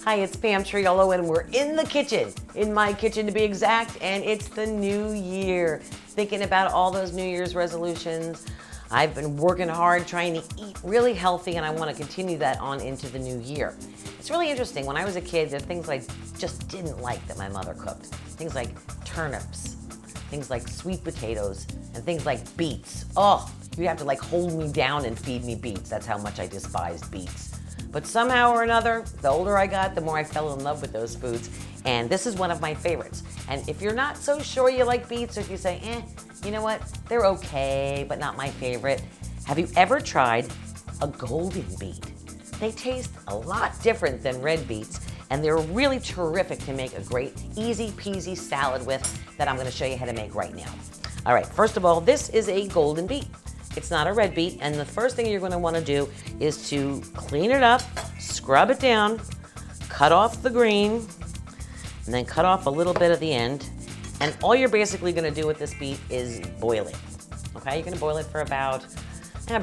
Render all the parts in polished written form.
Hi, it's Pam Triolo, and we're in the kitchen, in my kitchen to be exact, and it's the new year. Thinking about all those New Year's resolutions. I've been working hard trying to eat really healthy, and I want to continue that on into the new year. It's really interesting. When I was a kid, there are things I just didn't like that my mother cooked. Things like turnips, things like sweet potatoes, and things like beets. Oh, you have to like hold me down and feed me beets. That's how much I despised beets. But somehow or another, the older I got, the more I fell in love with those foods. And this is one of my favorites. And if you're not so sure you like beets, or if you say, you know what, they're okay, but not my favorite. Have you ever tried a golden beet? They taste a lot different than red beets, and they're really terrific to make a great easy peasy salad with that I'm gonna show you how to make right now. All right, first of all, this is a golden beet. It's not a red beet, and the first thing you're gonna wanna do is to clean it up, scrub it down, cut off the green, and then cut off a little bit at the end. And all you're basically gonna do with this beet is boil it, okay? You're gonna boil it for about,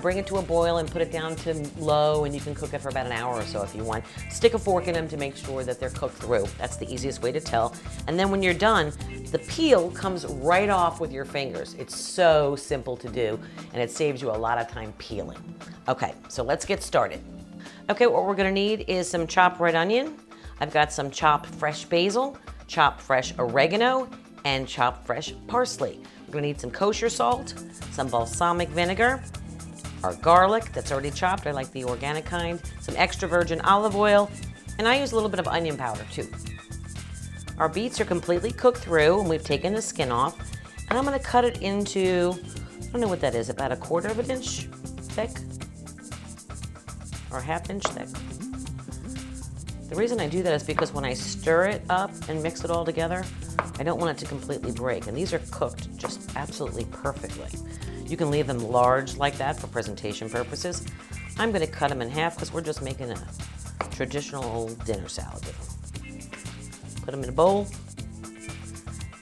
bring it to a boil and put it down to low, and you can cook it for about an hour or so if you want. Stick a fork in them to make sure that they're cooked through. That's the easiest way to tell. And then when you're done, the peel comes right off with your fingers. It's so simple to do, and it saves you a lot of time peeling. Okay, so let's get started. Okay, what we're gonna need is some chopped red onion. I've got some chopped fresh basil, chopped fresh oregano, and chopped fresh parsley. We're gonna need some kosher salt, some balsamic vinegar, our garlic that's already chopped, I like the organic kind, some extra virgin olive oil, and I use a little bit of onion powder too. Our beets are completely cooked through, and we've taken the skin off, and I'm gonna cut it into, I don't know what that is, about 1/4 of an inch thick, or 1/2 inch thick. The reason I do that is because when I stir it up and mix it all together, I don't want it to completely break, and these are cooked just absolutely perfectly. You can leave them large like that for presentation purposes. I'm gonna cut them in half because we're just making a traditional old dinner salad with them. Put them in a bowl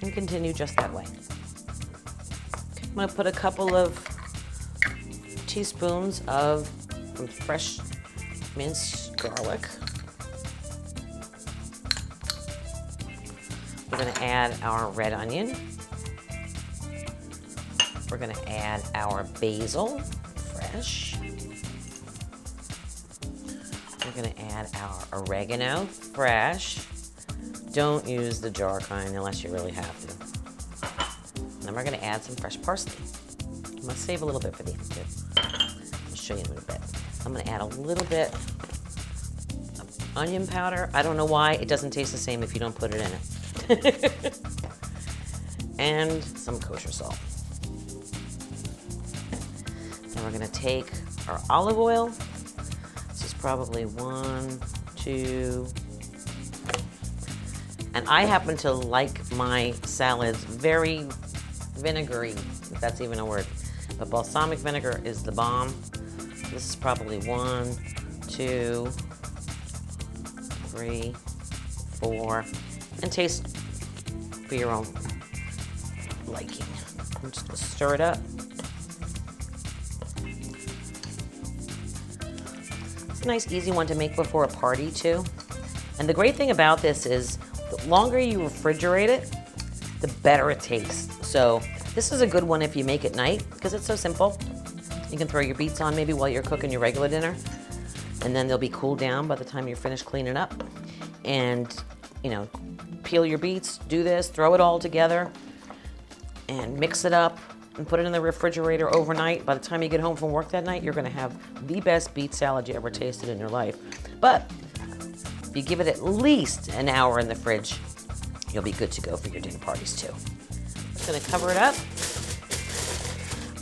and continue just that way. I'm gonna put a couple of teaspoons of fresh minced garlic. We're gonna add our red onion. We're gonna add our basil, fresh. We're gonna add our oregano, fresh. Don't use the jar kind unless you really have to. And then we're gonna add some fresh parsley. I'm gonna save a little bit for the end too. I'll show you in a bit. I'm gonna add a little bit of onion powder. I don't know why, it doesn't taste the same if you don't put it in it. And some kosher salt. Then we're gonna take our olive oil. This is probably 1, 2. And I happen to like my salads very vinegary, if that's even a word. But balsamic vinegar is the bomb. This is probably 1, 2, 3, 4, and taste for your own liking. I'm just gonna stir it up. It's a nice, easy one to make before a party too. And the great thing about this is the longer you refrigerate it, the better it tastes. So this is a good one if you make at night because it's so simple. You can throw your beets on maybe while you're cooking your regular dinner, and then they'll be cooled down by the time you're finished cleaning up. And, you know, peel your beets, do this, throw it all together, and mix it up and put it in the refrigerator overnight. By the time you get home from work that night, you're gonna have the best beet salad you ever tasted in your life. But if you give it at least an hour in the fridge, you'll be good to go for your dinner parties too. I'm gonna cover it up.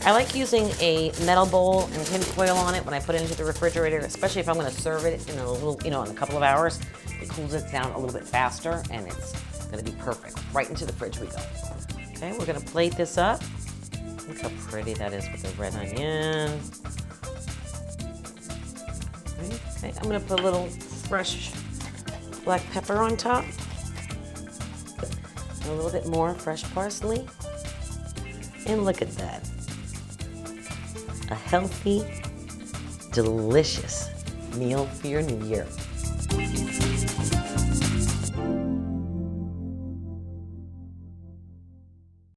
I like using a metal bowl and tin foil on it when I put it into the refrigerator, especially if I'm gonna serve it in a little, in a couple of hours. It cools it down a little bit faster, and it's gonna be perfect. Right into the fridge we go. Okay, we're gonna plate this up. Look how pretty that is with the red onion. Okay, I'm gonna put a little fresh black pepper on top. And a little bit more fresh parsley. And look at that. A healthy, delicious meal for your New Year.